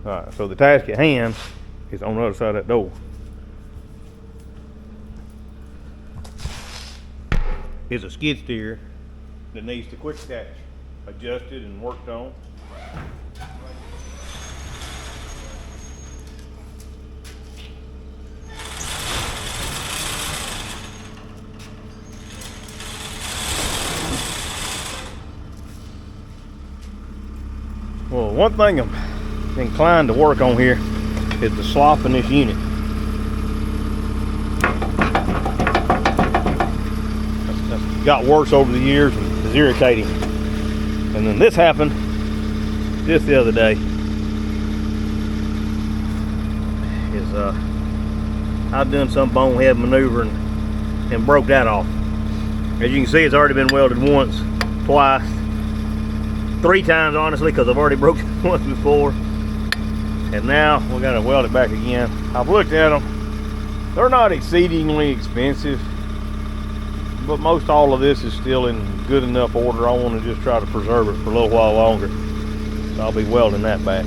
Alright, so the task at hand is on the other side of that door. Is a skid steer that needs the quick catch adjusted and worked on. Well, one thing I'm inclined to work on here is the slop in this unit. That's got worse over the years and is irritating. And then this happened just the other day. I've done some bonehead maneuver and broke that off. As you can see, it's already been welded once, twice, 3 times honestly, because I've already broke it once before. And now we got to weld it back again. I've looked at them. They're not exceedingly expensive, but most all of this is still in good enough order. I want to just try to preserve it for a little while longer. So I'll be welding that back.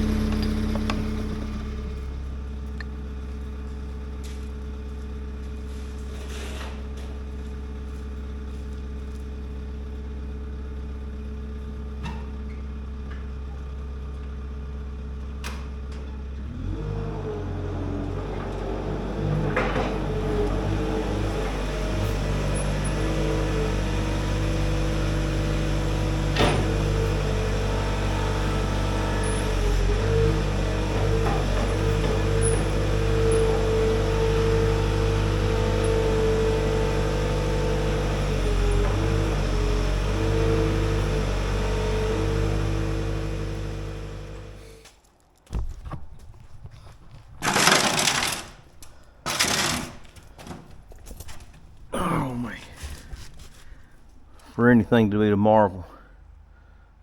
For anything to be a marvel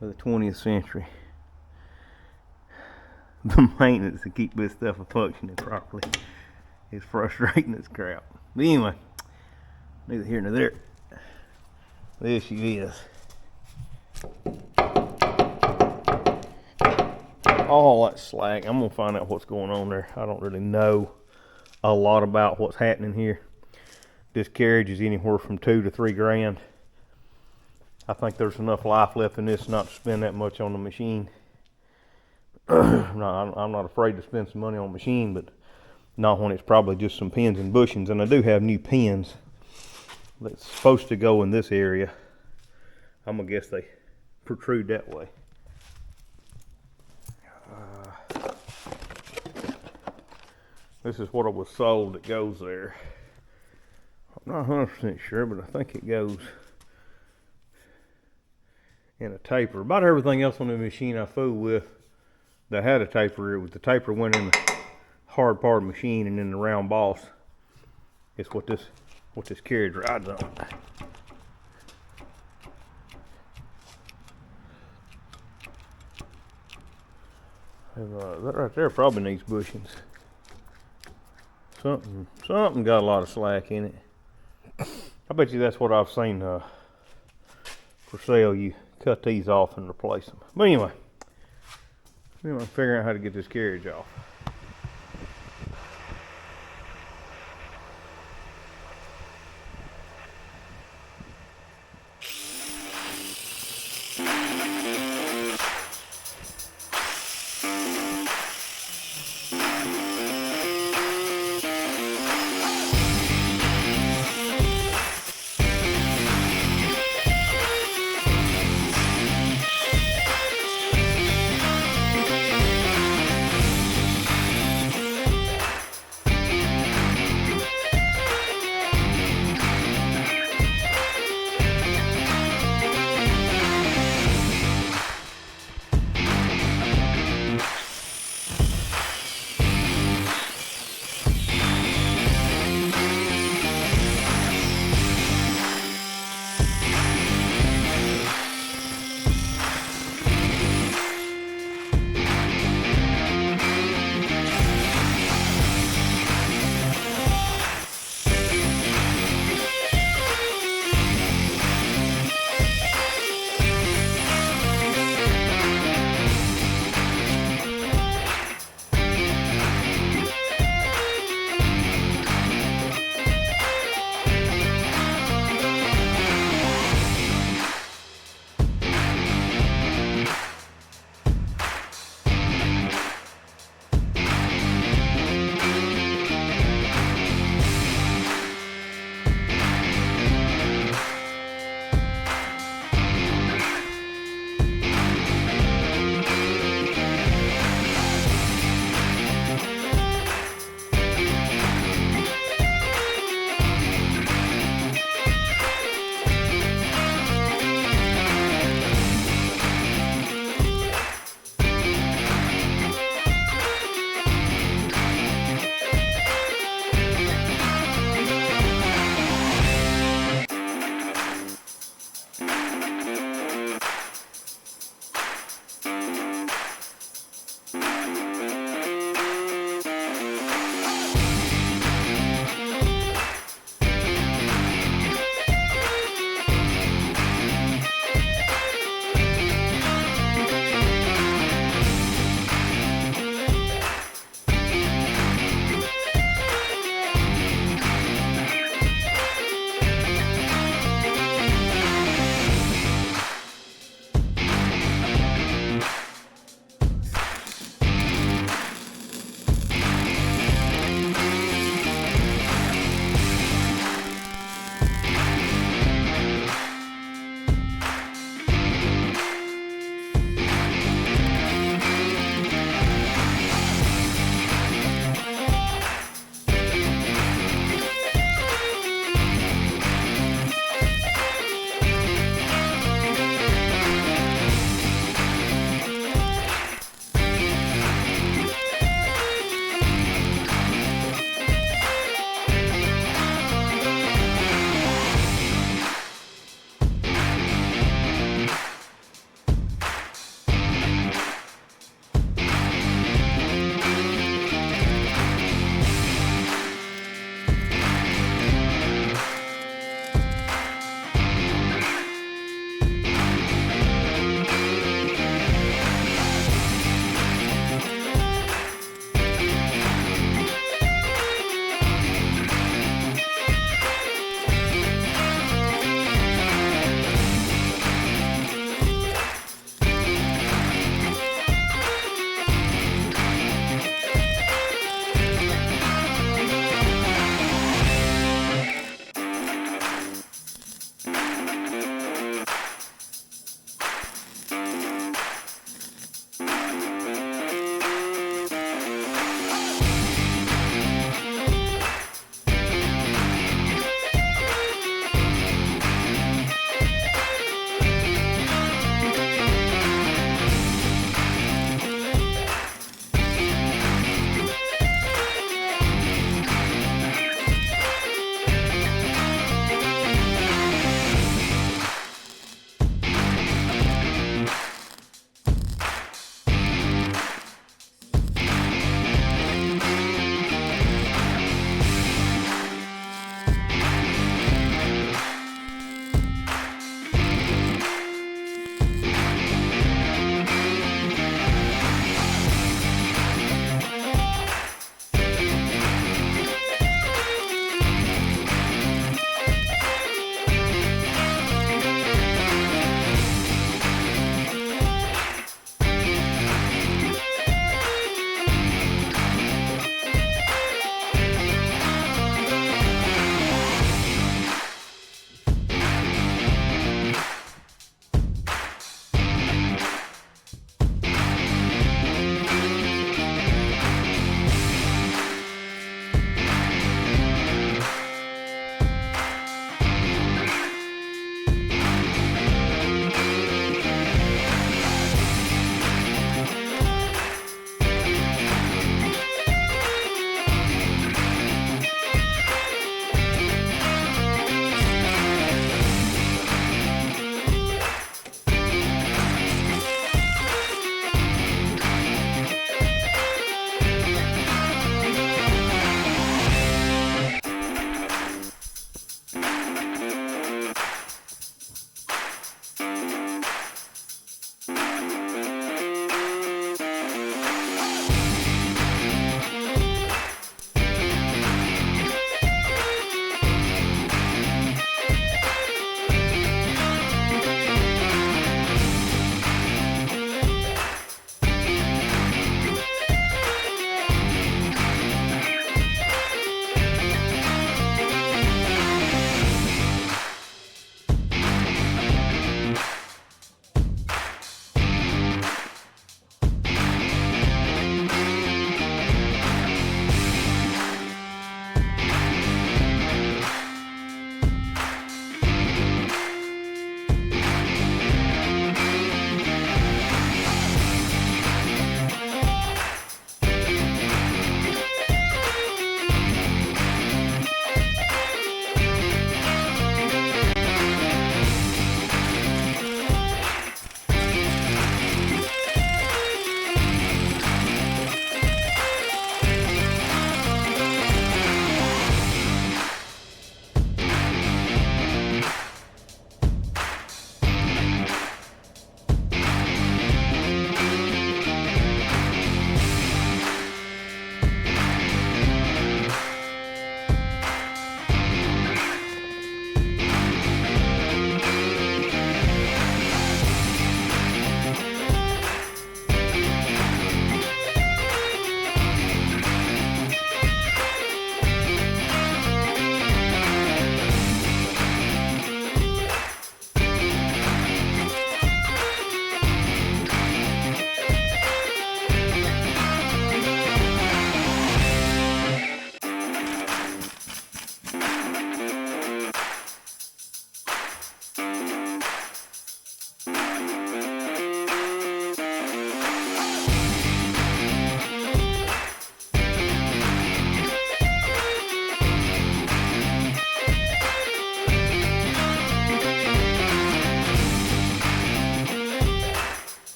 of the 20th century, the maintenance to keep this stuff functioning properly is frustrating as crap. But anyway, neither here nor there. The issue is all that slack. I'm gonna find out what's going on there. I don't really know a lot about what's happening here. This carriage is anywhere from $2 to $3 grand. I think there's enough life left in this not to spend that much on the machine. I'm not afraid to spend some money on the machine, but not when it's probably just some pins and bushings. And I do have new pins that's supposed to go in this area. I'm gonna guess they protrude that way. This is what I was sold that goes there. I'm not 100% sure, but I think it goes in a taper. About everything else on the machine I fooled with that had a taper, it was the taper went in the hard part of the machine, and then the round boss is what this carriage rides on. That right there probably needs bushings. Something got a lot of slack in it. I bet you that's what I've seen for sale. You cut these off and replace them. But anyway, figuring out how to get this carriage off.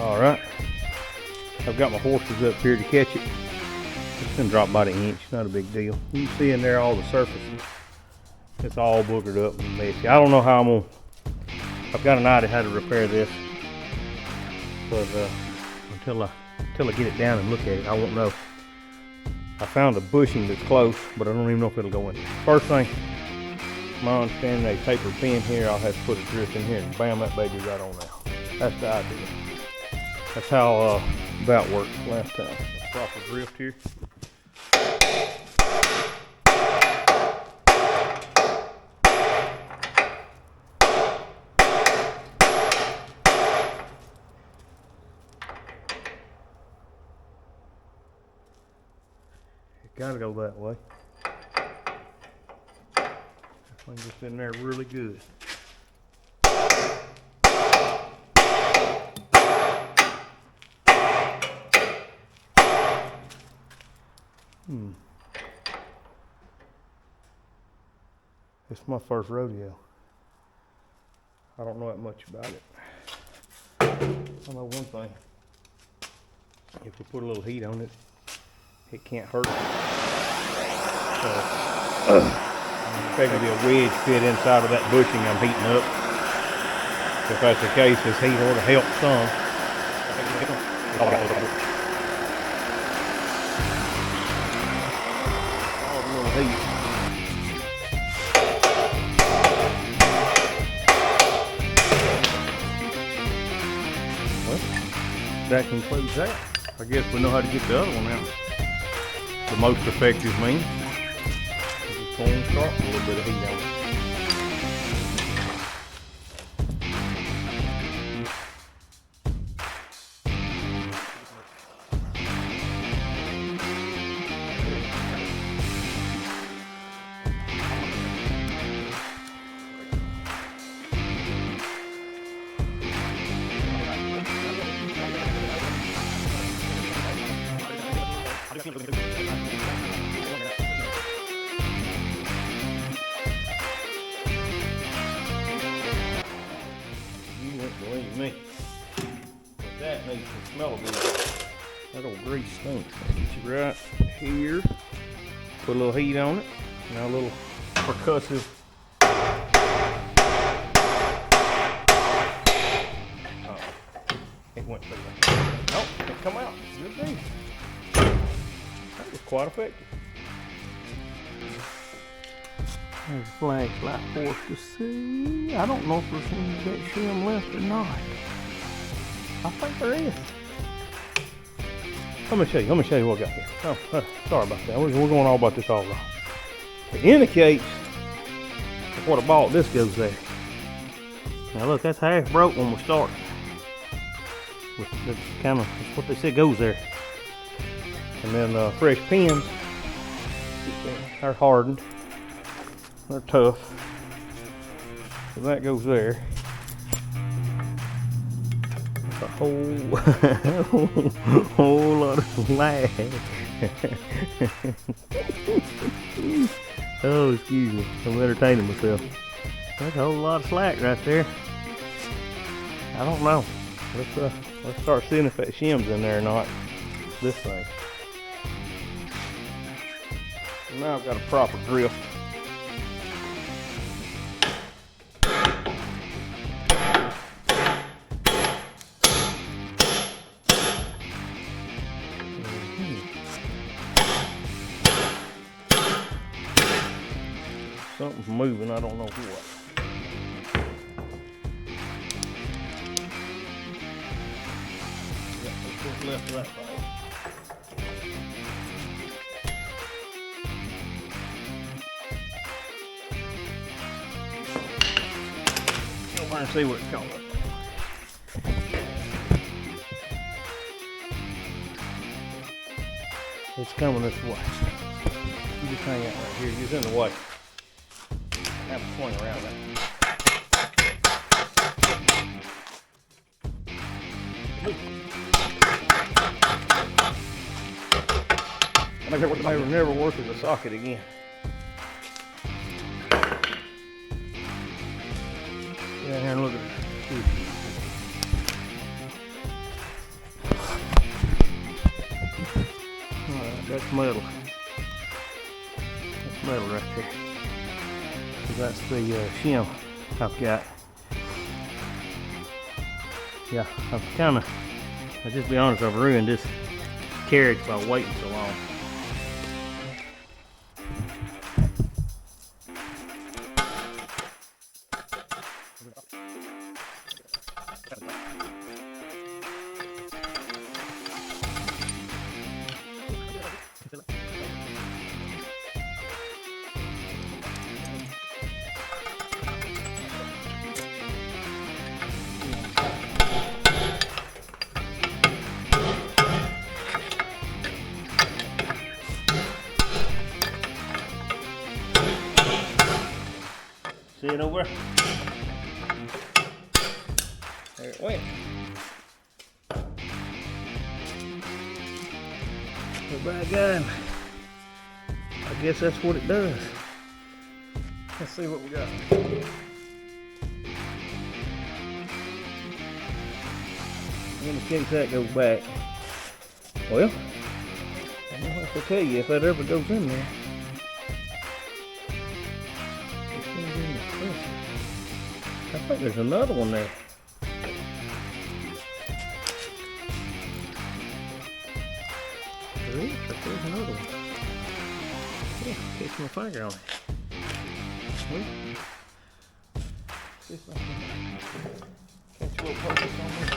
All right, I've got my horses up here to catch it. It's gonna drop by the inch, not a big deal. You see in there all the surfaces. It's all boogered up and messy. I don't know how I'm gonna, I've got an idea how to repair this, but until I get it down and look at it, I won't know. I found a bushing that's close, but I don't even know if it'll go in there. First thing, my understanding, a paper pin here, I'll have to put a drift in here and bam, that baby right on out. That's the idea. That's how that worked last time. A proper drift here. Gotta go that way. This thing gets in there really good. It's my first rodeo. I don't know that much about it. I know one thing. If we put a little heat on it, it can't hurt. So, I'm expecting a wedge fit inside of that bushing I'm heating up. If that's the case, this heat ought to help some. Oh, a little heat. Well, that concludes that. I guess we know how to get the other one out. The most effective means just pull and start with a little bit of heat on it. You won't believe me, but that needs to smell good. That old grease stinks. Get you right here. Put a little heat on it. Now a little percussive. Oh, it went through there. Oh, it come out. Good thing. That was quite effective. There's a flashlight for us to see. I don't know if there's any of that shim left or not. I think there is. Let me show you what I got here. Oh, sorry about that. We're going all about this all wrong. It indicates what I bought. This goes there. Now look, that's half broke when we started. That's kind of what they said goes there. And then fresh pins, they're hardened. They're tough. So that goes there. That's a whole lot of slag. Oh, excuse me. I'm entertaining myself. That's a whole lot of slack right there. I don't know. Let's start seeing if that shim's in there or not. This thing. Now I've got a proper drift. Something's moving, I don't know what. Got what's left of that thing. Go over and see what it's called. It's coming this way. You just hang out right here. You're in the way. Have a swing around that. I think they will never work as a socket again. Get down here and look at it. That's metal. That's metal right there. So that's the shim I've got. Yeah, I'll just be honest, I've ruined this carriage by waiting so long. See it over? There it went. But by God, I guess that's what it does. Let's see what we got. In case that goes back. Well, I don't have to tell you if that ever goes in there. I think there's another one there. There is, but there's another one. Yeah, catch my finger on it. Well, see if I can catch a little focus on this.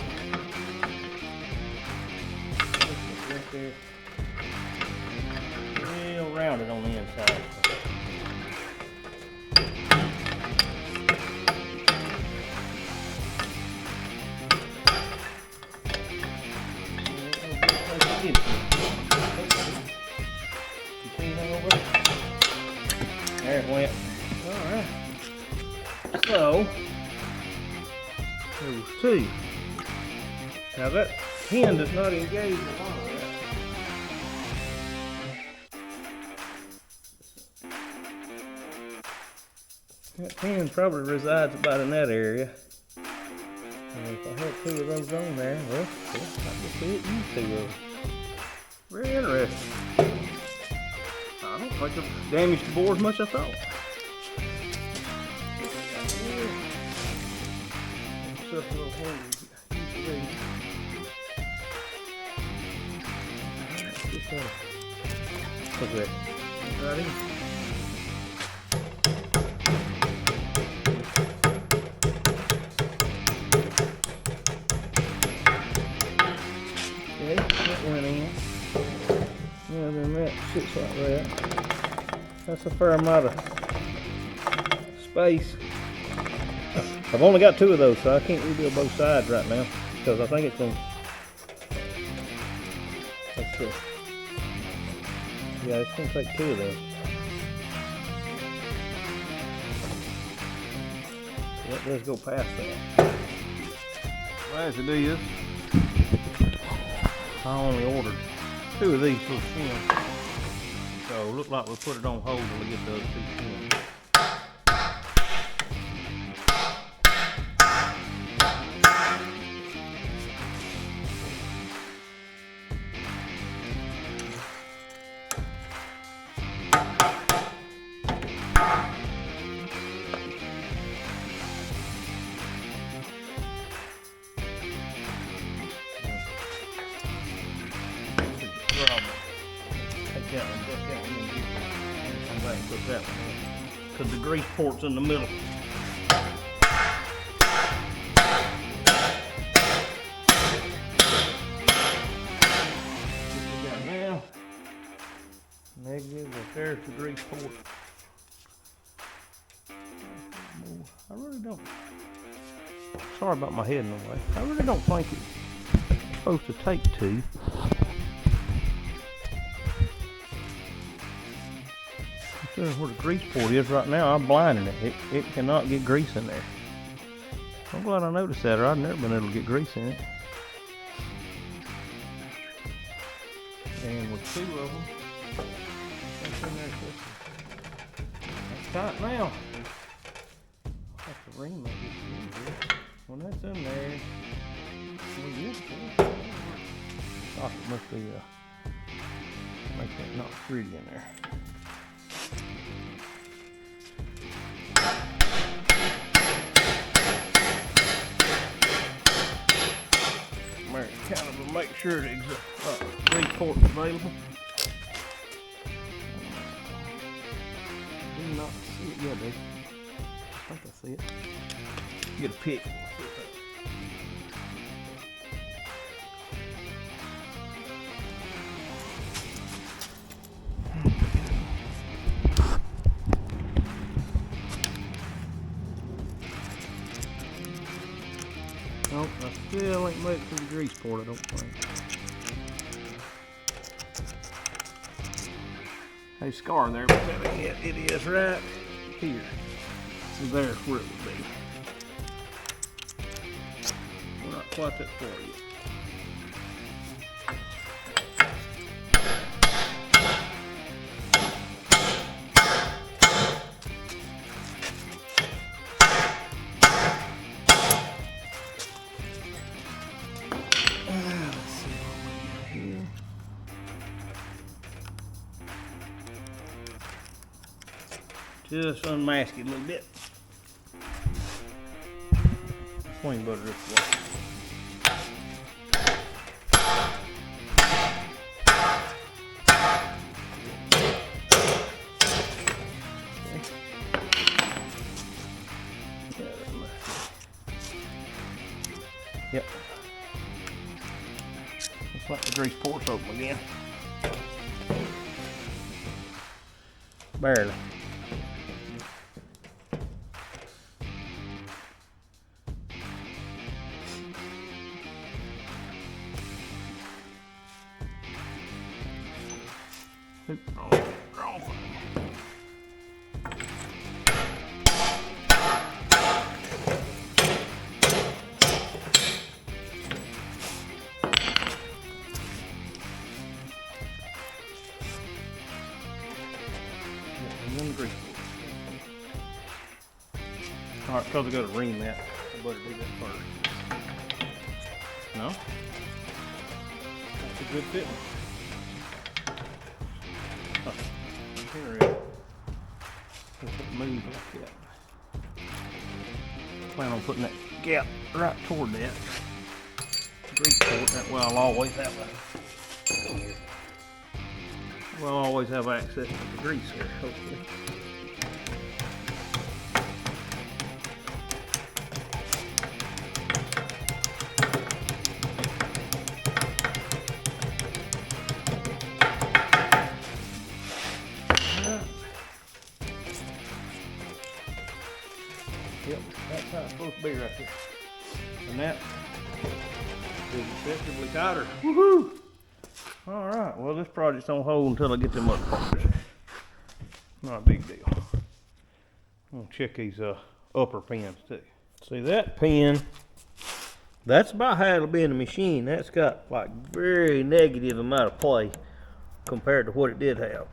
Right there. Real rounded on the inside. There it went. Alright. So, there was two. Now that pin does not engage the bottom of that. That pin probably resides about in that area. And if I had two of those on there, well, I guess it used two of them. Very interesting. I don't think I've damaged the board as much as I thought. Except a little hole. Look at that. Right in. Okay, that went in. Yeah, then that sits like that. That's a fair amount of space. I've only got two of those, so I can't rebuild both sides right now because I think it's going to. Let's see. Yeah, it's going to take two of them. Yep, let's go past that. Well, as it is, I only ordered two of these for the shim. So it looked like we put it on hold till we get the other two shims. Take that one, and come back and put that one in. Because the grease port's in the middle. What we got now? Negative, but there's the grease port. I really don't. Sorry about my head in the way. I really don't think it's supposed to take two. Where the grease port is right now, I'm blinding it. It cannot get grease in there. I'm glad I noticed that, or I'd never been able to get grease in it. And with two of them, that's in there. That's tight now. I'll have to ring that here. When that's in there, socket must be make It's not pretty in there. Kind of make sure there's 3 ports available. Do not see it yet, dude. I think I see it. Get a pick. Nope, I still ain't made it to the grease port, I don't think. Hey, scar there, but it is right here. So there's where it would be. We're not quite that far yet. Just unmask it a little bit. Swing butter this way. Yep. Looks like the grease port's open again. Barely. Wrong thing. Alright, because I got to ream that, I better do that first. No? That's a good fit. Here it is. Just move like that. Plan on putting that gap right toward that. Grease port, that way I'll always have access to the grease here, hopefully. Yep, that's how it's supposed to be right there. And that is effectively tighter. Woohoo! Alright, well this project's on hold until I get them other parts. Not a big deal. I'm gonna check these upper pins too. See that pin, that's about how it'll be in the machine. That's got like very negative amount of play compared to what it did have.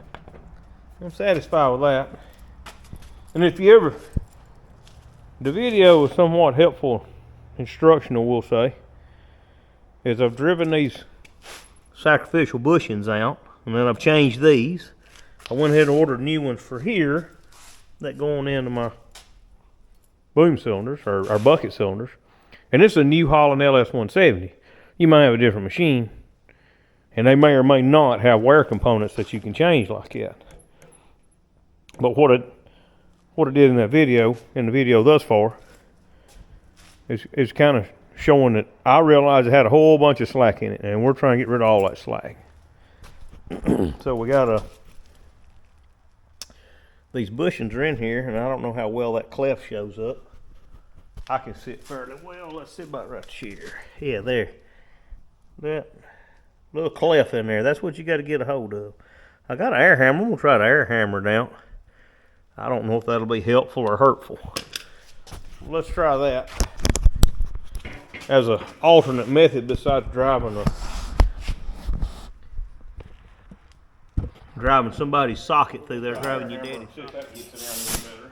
I'm satisfied with that. And if you ever, the video was somewhat helpful, instructional we'll say, is I've driven these sacrificial bushings out and then I've changed these. I went ahead and ordered new ones for here that go on into my boom cylinders or bucket cylinders. And this is a New Holland LS170. You might have a different machine and they may or may not have wear components that you can change like that. But what it did in that video, in the video thus far, is kind of showing that I realized it had a whole bunch of slack in it, and we're trying to get rid of all that slack. So we got these bushings are in here, and I don't know how well that cleft shows up. I can see it fairly well. Let's see about right here. Yeah, there. That little cleft in there. That's what you got to get a hold of. I got an air hammer. I'm gonna try to air hammer it out. I don't know if that'll be helpful or hurtful. Let's try that as an alternate method besides driving somebody's socket through there, driving your daddy. See if that gets it down a little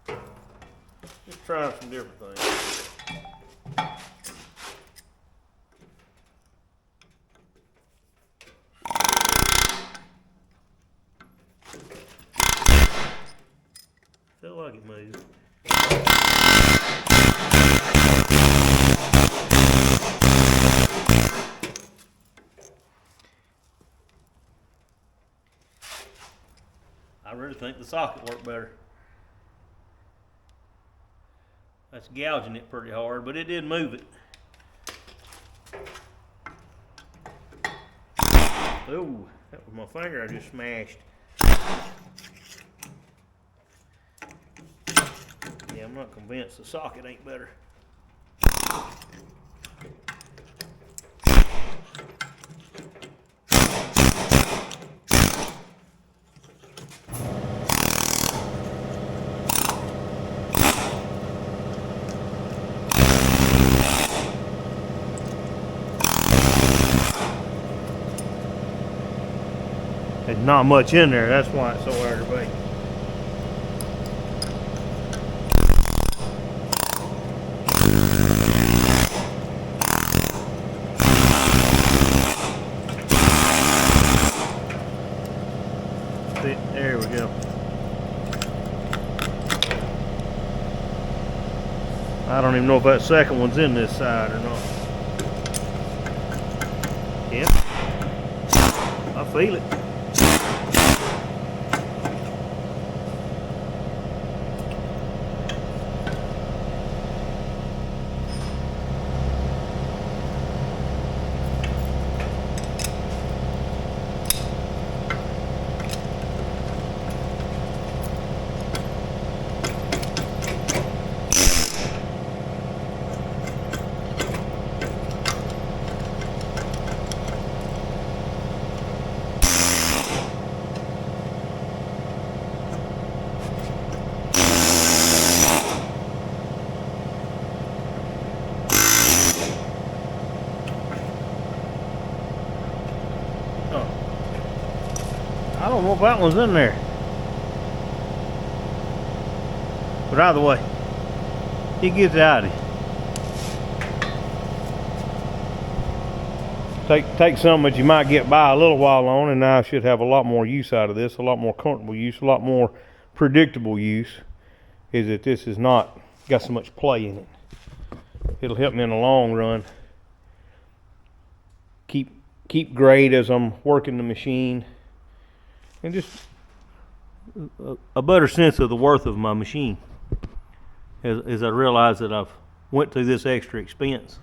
better. Just trying some different things. like it moved. I really think the socket worked better. That's gouging it pretty hard, but it did move it. Ooh, that was my finger I just smashed. Yeah, I'm not convinced the socket ain't better. There's not much in there, that's why it's so aggravating. There we go. I don't even know if that second one's in this side or not. Yep. I feel it. I don't know if that one's in there. But either way, it gets out of you. Take something that you might get by a little while on, and now I should have a lot more use out of this, a lot more comfortable use, a lot more predictable use, is that this is not got so much play in it. It'll help me in the long run. Keep grade as I'm working the machine, and just a better sense of the worth of my machine as I realize that I've went through this extra expense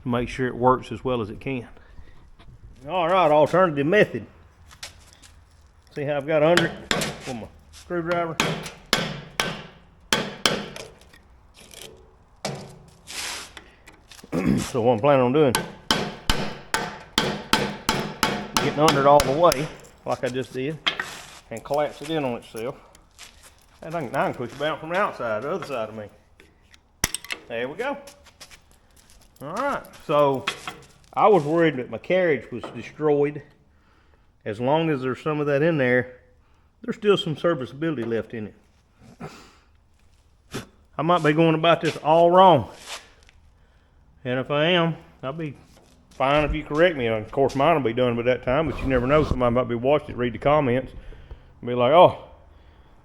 to make sure it works as well as it can. All right, alternative method. See how I've got under it with my screwdriver. So what I'm planning on doing, getting under it all the way, like I just did, and collapse it in on itself. And I can push it down from the outside, the other side of me. There we go. All right, so I was worried that my carriage was destroyed. As long as there's some of that in there, there's still some serviceability left in it. I might be going about this all wrong. And if I am, I'll be fine if you correct me. Of course, mine will be done by that time, but you never know. Somebody might be watching it, read the comments, and be like, oh,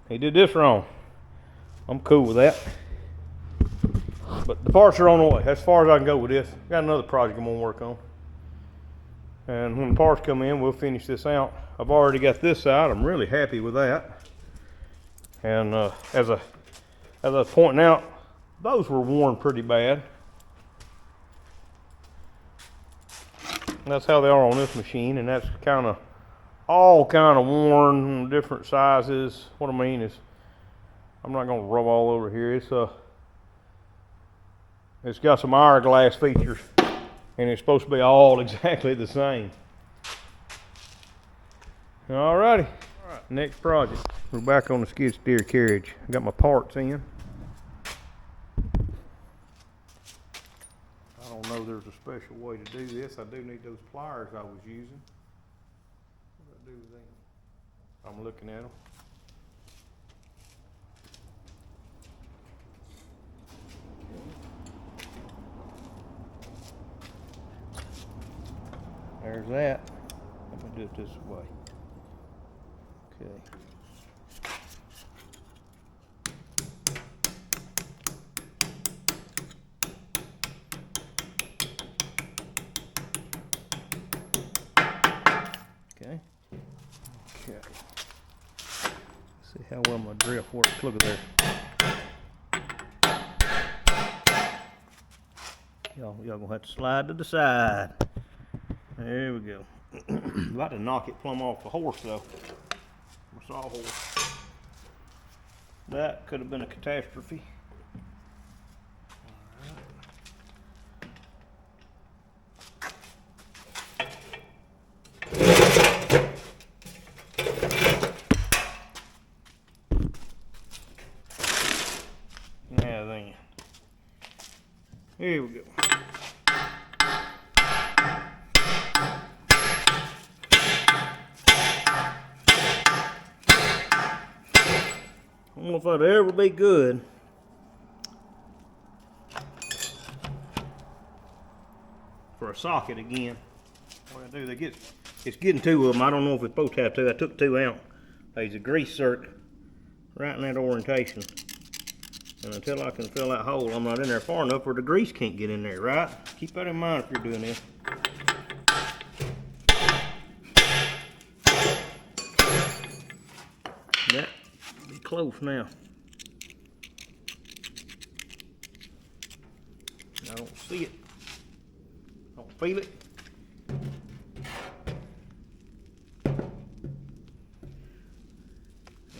he did this wrong. I'm cool with that. But the parts are on the way. As far as I can go with this. Got another project I'm going to work on. And when the parts come in, we'll finish this out. I've already got this out. I'm really happy with that. And as I was pointing out, those were worn pretty bad. And that's how they are on this machine, and that's all kind of worn, different sizes. What I mean is, I'm not going to rub all over here. It's got some hourglass features, and it's supposed to be all exactly the same. Alrighty, next project. We're back on the skid steer carriage. I got my parts in. I don't know there's a special way to do this. I do need those pliers I was using. What do I do with them? I'm looking at them. There's that. Let me do it this way. Okay. Okay. See how well my drift works. Look at there. Y'all gonna have to slide to the side. There we go. About to knock it plumb off the horse though. My sawhorse. That could have been a catastrophe. Now then. Here we go. I don't know if I'd ever be good for a socket again. What I do, it's getting two of them. I don't know if it's supposed to have two. I took 2 out. There's a grease circ right in that orientation. And until I can fill that hole, I'm not in there far enough where the grease can't get in there, right? Keep that in mind if you're doing this. That be close now. I don't see it. Don't feel it. I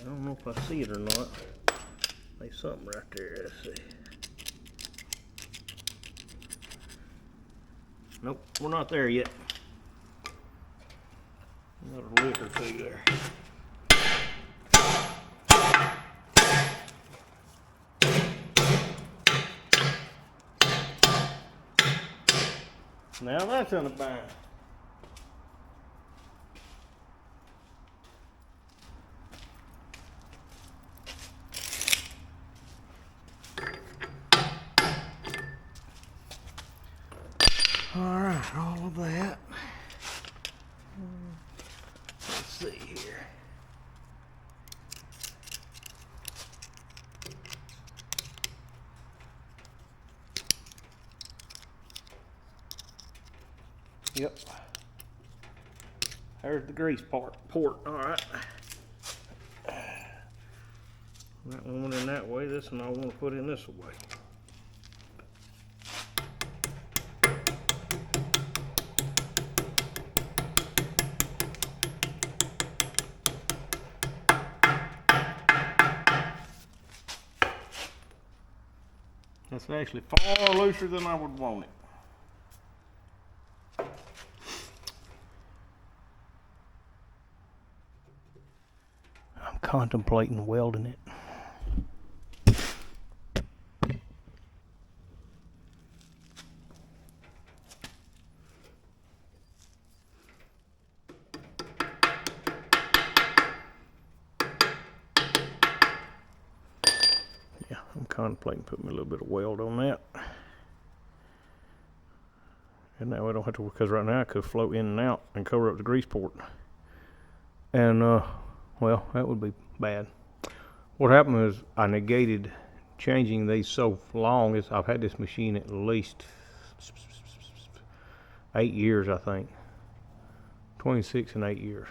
don't know if I see it or not. There's something right there. Let's see. Nope, we're not there yet. Another lick or two there. Now that's in the bind. All right, all of that. Let's see here. Yep. There's the grease port. All right. That one went in that way. This one I want to put in this way. That's actually far looser than I would want it. I'm contemplating welding it. Yeah, I'm contemplating putting a little bit of weld on that. And that way I don't have to, because right now I could float in and out and cover up the grease port. And, well, that would be bad. What happened is I negated changing these so long. I've had this machine at least 8 years, I think. 26 and 8 years.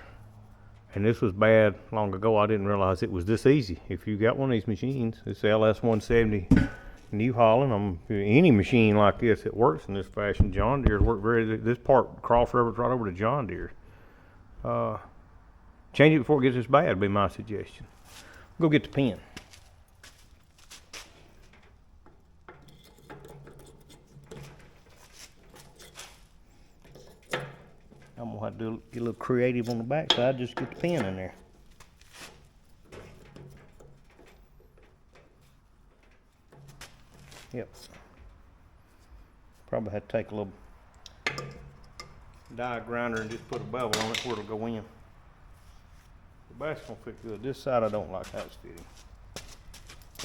And this was bad long ago. I didn't realize it was this easy. If you got one of these machines, it's LS170 New Holland. Any machine like this that works in this fashion, John Deere's work this part cross reference right over to John Deere. Change it before it gets this bad would be my suggestion. Go get the pen. I'm gonna have to get a little creative on the back side, just get the pen in there. Yep. Probably have to take a little die grinder and just put a bevel on it where it'll go in. The back's gonna fit good. This side I don't like how it's fitting.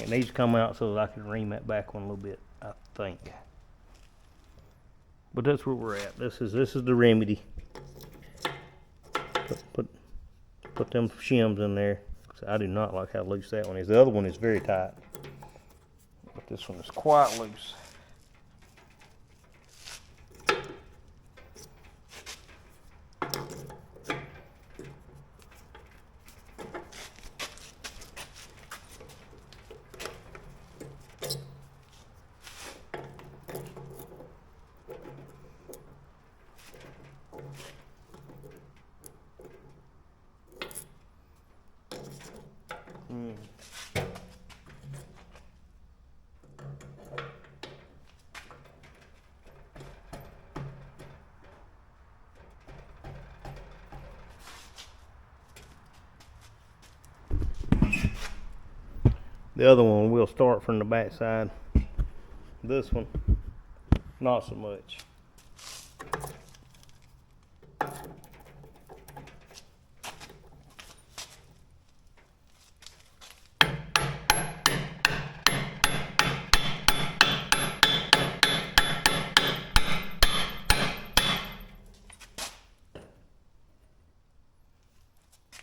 It needs to come out so that I can ream that back one a little bit, I think. But that's where we're at. This is the remedy. Put them shims in there. I do not like how loose that one is. The other one is very tight, but this one is quite loose. The other one we'll start from the back side. This one, not so much.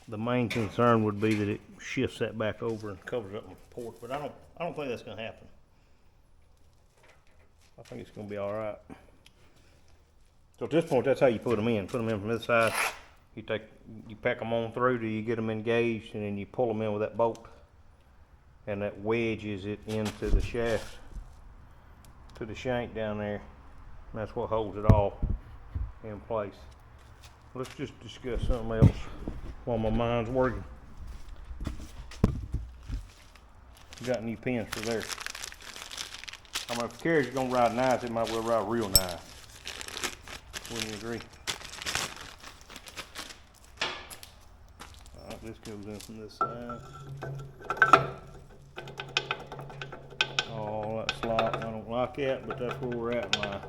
The main concern would be that it shifts that back over and covers up the porch, but I don't think that's gonna happen. I think it's gonna be all right. So at this point, that's how you put them in. Put them in from this side. You pack them on through till you get them engaged, and then you pull them in with that bolt, and that wedges it into the shaft, to the shank down there. And that's what holds it all in place. Let's just discuss something else while my mind's working. Got new pins for there. I mean, if the carriage is gonna ride nice, it might well ride real nice. Wouldn't you agree? Alright, this goes in from this side. Oh, that slot, I don't like that, but that's where we're at now.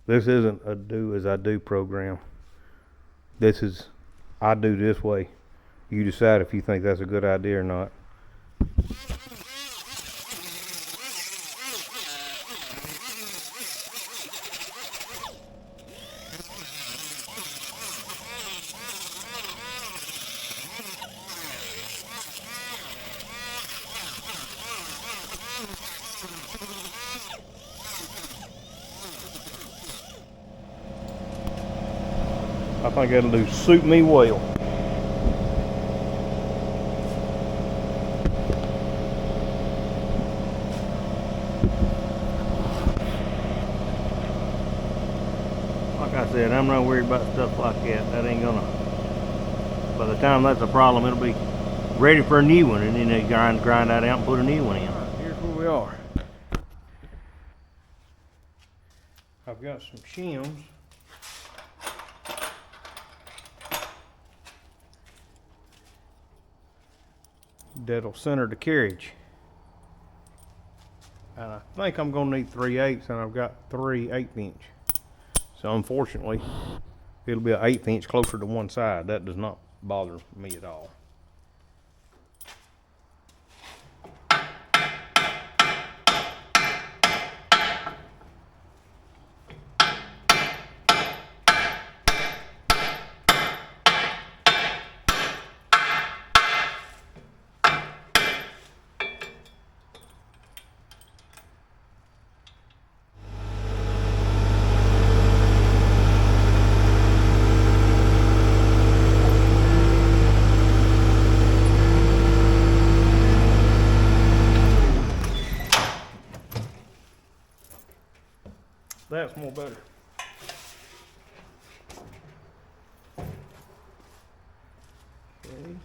This isn't a do as I do program. This is, I do this way. You decide if you think that's a good idea or not. I think that'll suit me well. Like I said, I'm not worried about stuff like that. That ain't gonna, by the time that's a problem, it'll be ready for a new one, and then they grind that out and put a new one in. Here's where we are. I've got some shims that'll center the carriage. And I think I'm gonna need 3/8, and I've got 3 1/8 inch. So unfortunately, it'll be an 1/8 inch closer to one side. That does not bother me at all. that's more better. Okay.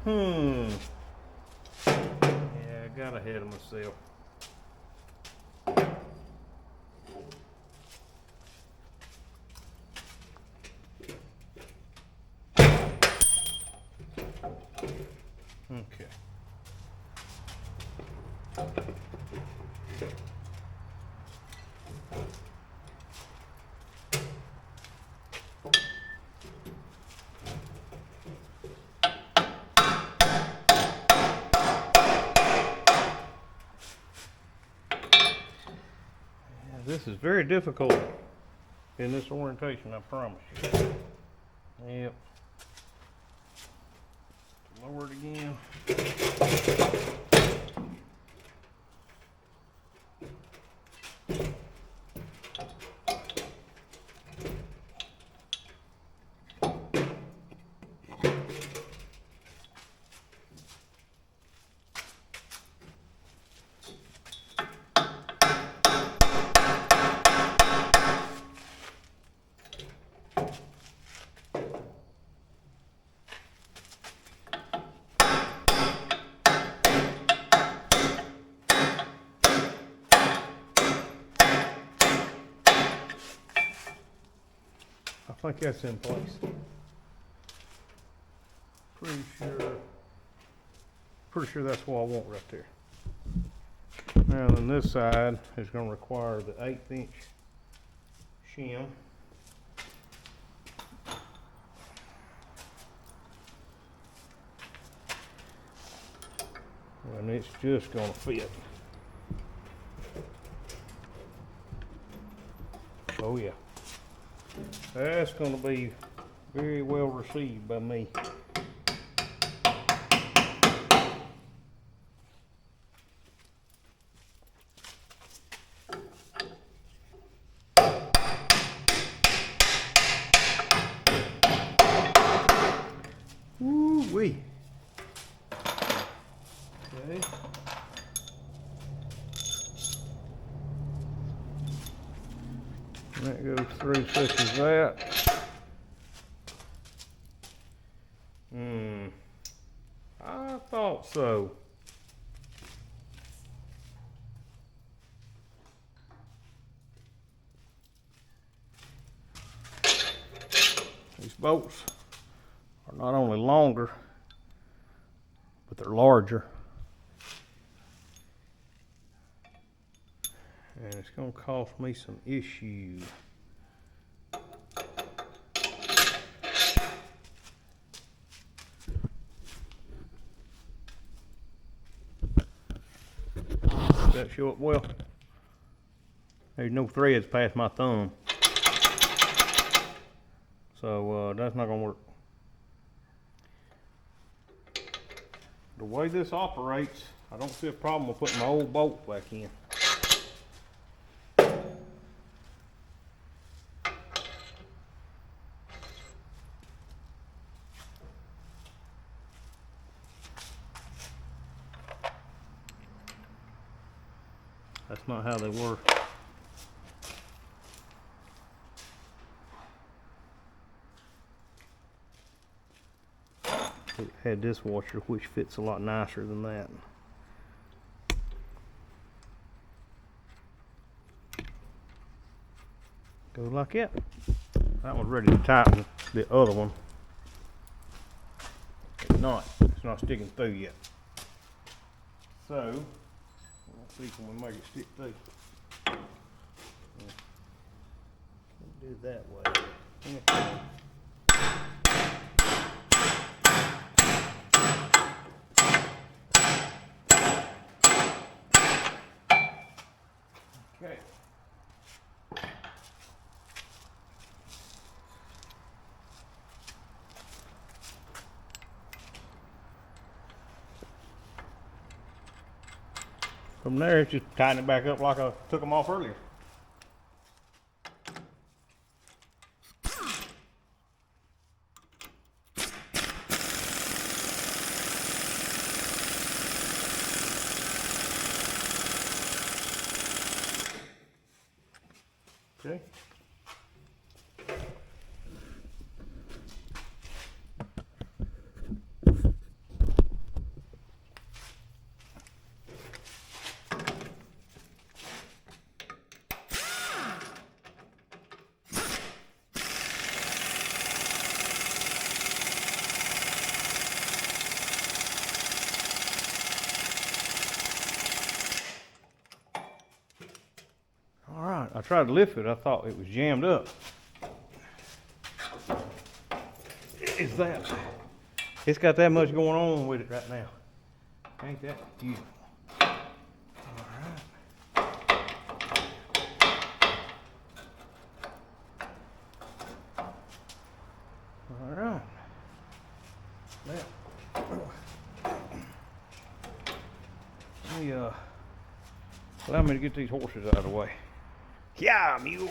Yeah, I got ahead of myself. Okay. This is very difficult in this orientation, I promise you. Yep. Lower it again. I think that's in place. Pretty sure that's what I want right there. Now then this side is going to require the 1/8 inch shim. And it's just going to fit. Oh yeah. That's going to be very well received by me. Woo-wee. Okay. That goes through such as that. I thought so. These bolts are not only longer, but they're larger. And it's going to cost me some issue. That show up well? There's no threads past my thumb. So that's not going to work. The way this operates, I don't see a problem with putting my old bolt back in. That's not how they work. It had this washer which fits a lot nicer than that. Go like that. That one's ready to tighten. The other one, it's not sticking through yet. So, let's see if we make it stick through. Do it that way. Yeah. Okay. From there, just tighten it back up like I took them off earlier. Okay. All right, I tried to lift it. I thought it was jammed up. Is that? It's got that much going on with it right now. Ain't that beautiful? All right. All right. Now, let me allow me to get these horses out of the way. Yeah, mule.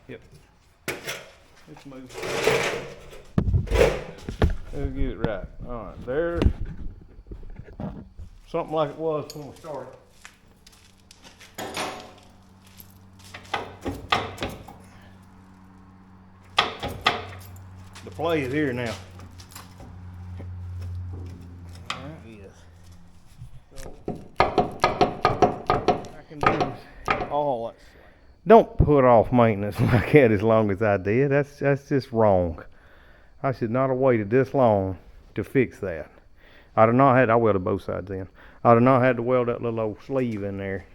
Yep. Let's move. Let's get it right. All right, there. Something like it was when we started. The play is here now. All right, yes. So, I can do all that. Don't put off maintenance like that as long as I did. That's just wrong. I should not have waited this long to fix that. I'd have not had, I welded both sides in. I'd have not had to weld that little old sleeve in there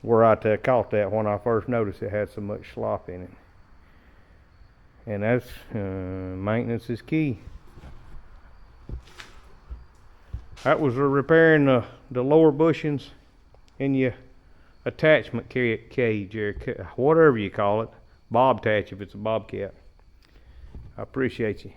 where I caught that when I first noticed it had so much slop in it. And that's, maintenance is key. That was repairing the lower bushings in your attachment cage or whatever you call it. Bobtail if it's a bobcat. I appreciate you.